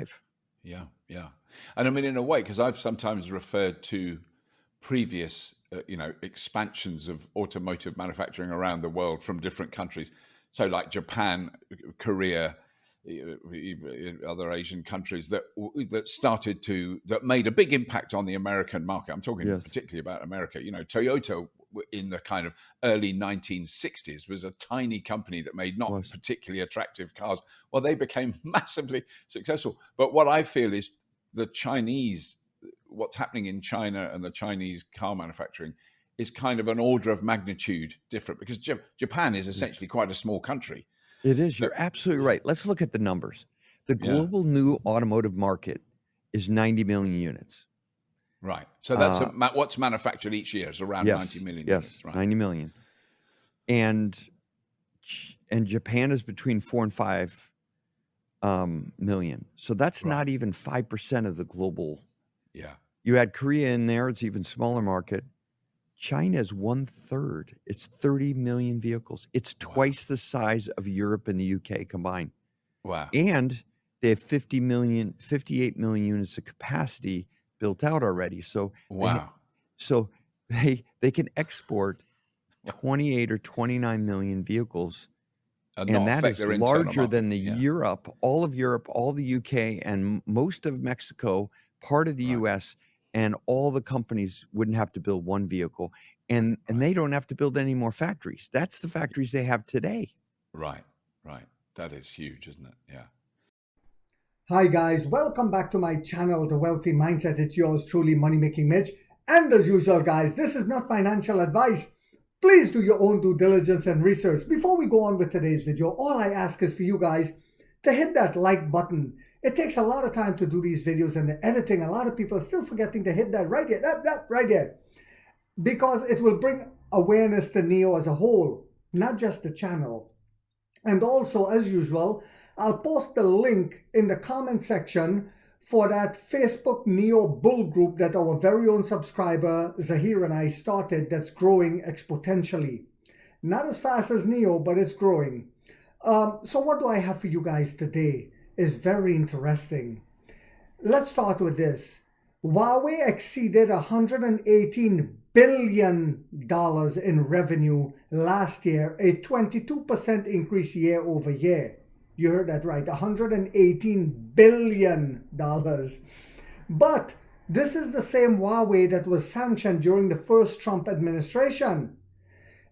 5. Yeah, yeah. And I mean, in a way, because I've sometimes referred to previous, expansions of automotive manufacturing around the world from different countries. So, like Japan, Korea, other Asian countries that made a big impact on the American market. I'm talking Yes. particularly about America. Toyota in the kind of early 1960s was a tiny company that made not particularly attractive cars. Well, they became massively successful. But what I feel is what's happening in China and the Chinese car manufacturing is kind of an order of magnitude different, because Japan is essentially quite a small country. It is. You're absolutely right. Let's look at the numbers. The global new automotive market is 90 million units. Right. So that's what's manufactured each year is around 90 million units. Right. 90 million. And Japan is between 4 and 5 million. So that's not even 5% of the global. Yeah. You add Korea in there, it's even smaller market. China is 1/3. It's 30 million vehicles. It's twice the size of Europe and the UK combined. Wow. And they have 58 million units of capacity built out already. So they can export 28 or 29 million vehicles. And that is larger than Europe, all of the UK, and most of Mexico, part of the US, and all the companies wouldn't have to build one vehicle. And they don't have to build any more factories. That's the factories they have today. Right. That is huge, isn't it? Yeah. Hi guys, welcome back to my channel, The Wealthy Mindset. It's yours truly, Money Making Mitch. And as usual, guys, this is not financial advice. Please do your own due diligence and research. Before we go on with today's video, all I ask is for you guys to hit that like button. It takes a lot of time to do these videos and the editing. A lot of people are still forgetting to hit that right here, that right there. Because it will bring awareness to NEO as a whole, not just the channel. And also, as usual, I'll post the link in the comment section for that Facebook NEO Bull group that our very own subscriber Zahir and I started, that's growing exponentially. Not as fast as NEO, but it's growing. So what do I have for you guys today? Is very interesting. Let's start with this. Huawei exceeded $118 billion in revenue last year, a 22% increase year over year. You heard that right, $118 billion. But this is the same Huawei that was sanctioned during the first Trump administration.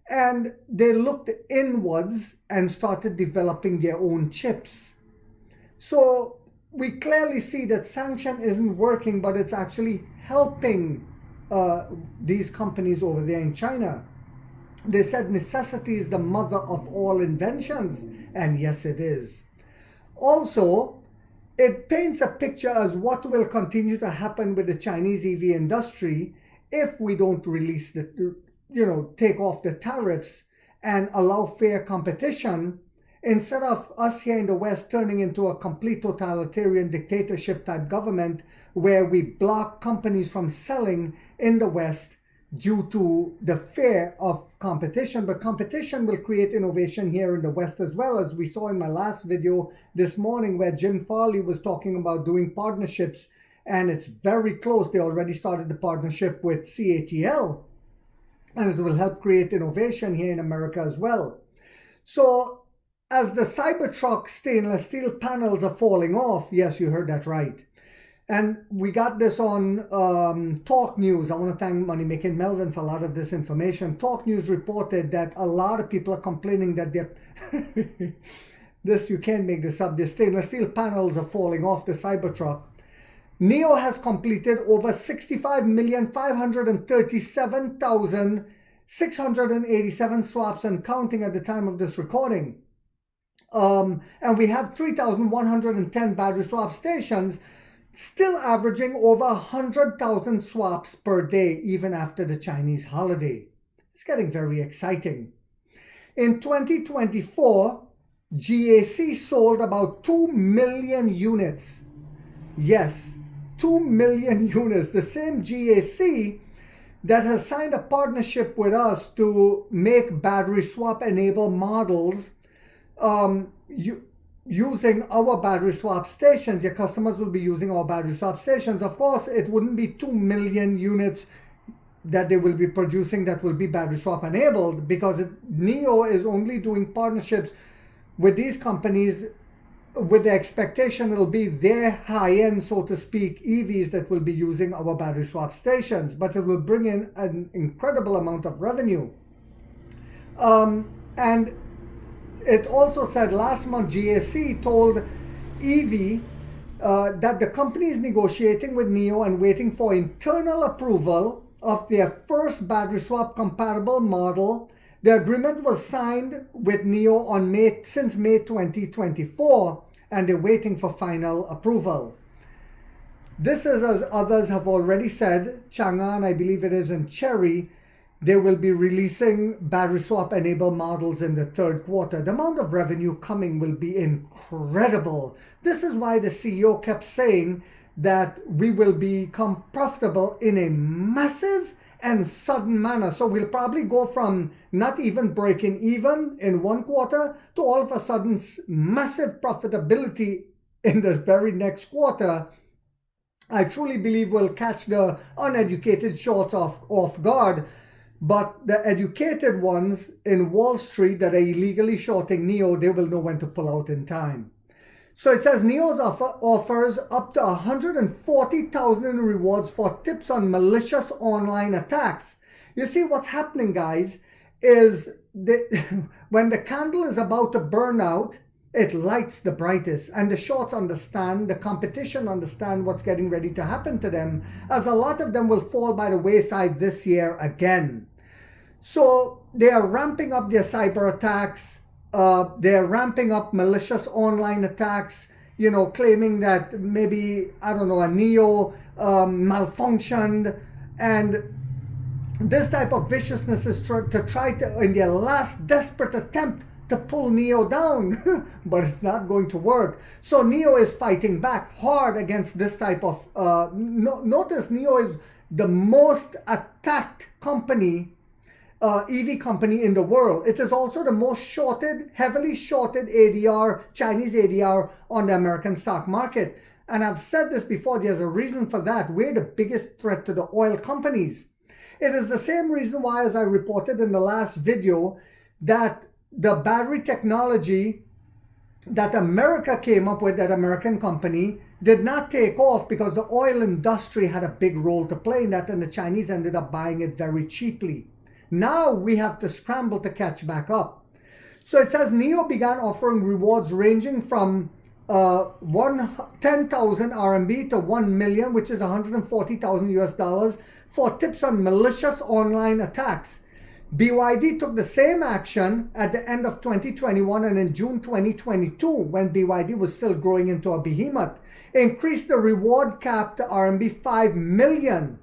And they looked inwards and started developing their own chips. So we clearly see that sanction isn't working, but it's actually helping these companies over there in China. They said necessity is the mother of all inventions, and yes, it is. Also, it paints a picture as what will continue to happen with the Chinese EV industry if we don't release take off the tariffs and allow fair competition, instead of us here in the West turning into a complete totalitarian dictatorship type government where we block companies from selling in the West due to the fear of competition. But competition will create innovation here in the West as well, as we saw in my last video this morning where Jim Farley was talking about doing partnerships, and it's very close. They already started the partnership with CATL, and it will help create innovation here in America as well. So as the Cybertruck stainless steel panels are falling off, yes, you heard that right. And we got this on Talk News. I want to thank Money Making Melvin for a lot of this information. Talk News reported that a lot of people are complaining that they're you can't make this up. The stainless steel panels are falling off the Cybertruck. NEO has completed over 65,537,687 swaps and counting at the time of this recording. And we have 3,110 battery swap stations, still averaging over 100,000 swaps per day, even after the Chinese holiday. It's getting very exciting. In 2024, GAC sold about 2 million units. Yes, 2 million units. The same GAC that has signed a partnership with us to make battery swap enabled models. using our battery swap stations. Your customers will be using our battery swap stations. Of course, it wouldn't be 2 million units that they will be producing that will be battery swap enabled, because NIO is only doing partnerships with these companies with the expectation it'll be their high-end, so to speak, EVs that will be using our battery swap stations, but it will bring in an incredible amount of revenue. And it also said last month GAC told EV that the company is negotiating with NIO and waiting for internal approval of their first battery swap compatible model. The agreement was signed with NIO since May 2024, and they're waiting for final approval. This is, as others have already said, Chang'an, I believe it is, and Chery, they will be releasing battery swap enabled models in the third quarter. The amount of revenue coming will be incredible. This is why the CEO kept saying that we will become profitable in a massive and sudden manner. So we'll probably go from not even breaking even in one quarter to all of a sudden massive profitability in the very next quarter. I truly believe we'll catch the uneducated shorts off guard, but the educated ones in Wall Street that are illegally shorting NIO, they will know when to pull out in time. So it says NIO's offers up to 140,000 in rewards for tips on malicious online attacks. You see, what's happening, guys, is when the candle is about to burn out, it lights the brightest, and the shorts understand, the competition understand what's getting ready to happen to them, as a lot of them will fall by the wayside this year again. So they are ramping up their cyber attacks. They're ramping up malicious online attacks, you know, claiming that maybe, I don't know, a NIO malfunctioned. And this type of viciousness is to try to, in their last desperate attempt, to pull NIO down, but it's not going to work. So NIO is fighting back hard against this type of, notice NIO is the most attacked company, EV company in the world. It is also the most shorted, heavily shorted ADR, Chinese ADR on the American stock market. And I've said this before, there's a reason for that. We're the biggest threat to the oil companies. It is the same reason why, as I reported in the last video, that the battery technology that America came up with, that American company, did not take off because the oil industry had a big role to play in that, and the Chinese ended up buying it very cheaply. Now we have to scramble to catch back up. So it says NIO began offering rewards ranging from 10,000 RMB to 1 million, which is 140,000 US dollars, for tips on malicious online attacks. BYD took the same action at the end of 2021 and in June 2022, when BYD was still growing into a behemoth, increased the reward cap to RMB 5 million.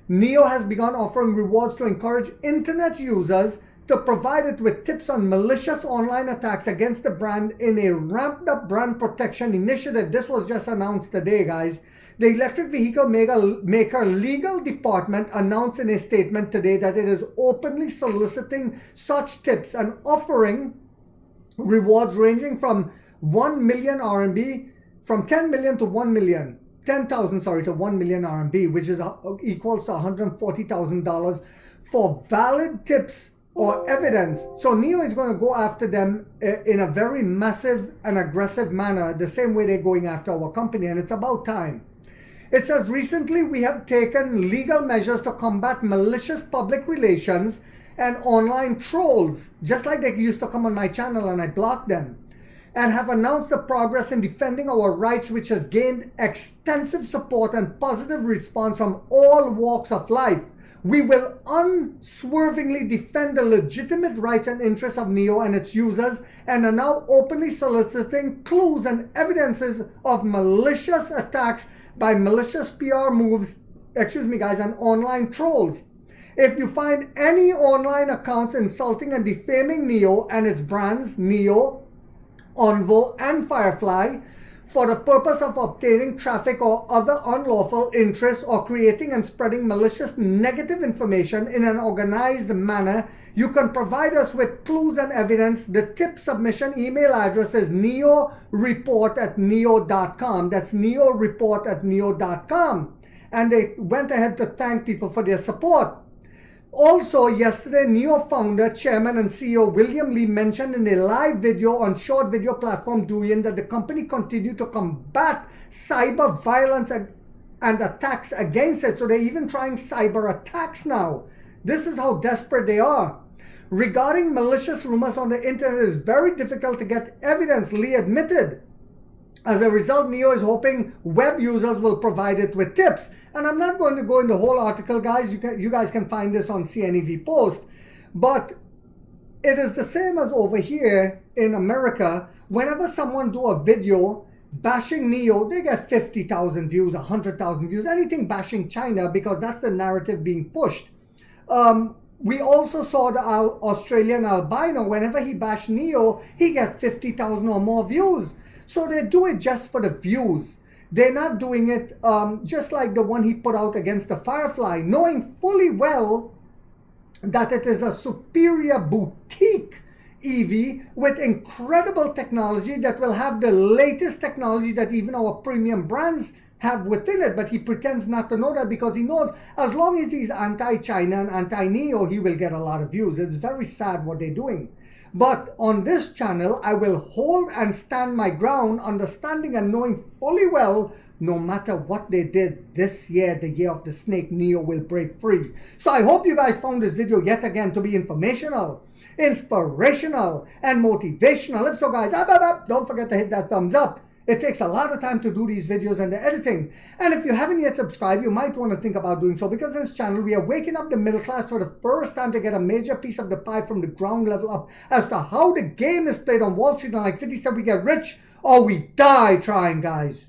NIO has begun offering rewards to encourage internet users to provide it with tips on malicious online attacks against the brand in a ramped up brand protection initiative. This was just announced today, guys. The electric vehicle maker legal department announced in a statement today that it is openly soliciting such tips and offering rewards ranging from 1 million RMB, from 10 million to 1 million. 10,000, sorry, to 1 million RMB, which is equals to $140,000 for valid tips or evidence. So NIO is going to go after them in a very massive and aggressive manner, the same way they're going after our company, and it's about time. It says, recently we have taken legal measures to combat malicious public relations and online trolls, just like they used to come on my channel and I blocked them, and have announced the progress in defending our rights, which has gained extensive support and positive response from all walks of life. We will unswervingly defend the legitimate rights and interests of NIO and its users, and are now openly soliciting clues and evidences of malicious attacks by malicious PR moves, and online trolls. If you find any online accounts insulting and defaming NIO and its brands, NIO, Onvo, and Firefly, for the purpose of obtaining traffic or other unlawful interests, or creating and spreading malicious negative information in an organized manner, You can provide us with clues and evidence. The tip submission email address is neoreport@neo.com. That's neoreport@neo.com. And they went ahead to thank people for their support. Also, yesterday, Neo founder, chairman, and CEO William Lee mentioned in a live video on short video platform Douyin that the company continued to combat cyber violence and attacks against it. So they're even trying cyber attacks now. This is how desperate they are. Regarding malicious rumors on the internet, it is very difficult to get evidence, Lee admitted. As a result, Neo is hoping web users will provide it with tips. And I'm not going to go in the whole article, guys. You guys can find this on CNEV Post. But it is the same as over here in America. Whenever someone do a video bashing Neo, they get 50,000 views, 100,000 views, anything bashing China, because that's the narrative being pushed. We also saw the Australian albino. Whenever he bashed Neo, he get 50,000 or more views. So they do it just for the views. They're not doing it just like the one he put out against the Firefly, knowing fully well that it is a superior boutique EV with incredible technology that will have the latest technology that even our premium brands have within it. But he pretends not to know that because he knows as long as he's anti-China and anti-Neo, he will get a lot of views. It's very sad what they're doing. But on this channel, I will hold and stand my ground, understanding and knowing fully well, no matter what they did this year, the year of the snake, Neo will break free. So I hope you guys found this video yet again to be informational, inspirational, and motivational. If so, guys, don't forget to hit that thumbs up. It takes a lot of time to do these videos and the editing. And if you haven't yet subscribed, you might want to think about doing so, because in this channel, we are waking up the middle class for the first time to get a major piece of the pie from the ground level up as to how the game is played on Wall Street. And like 50 said, we get rich or we die trying, guys.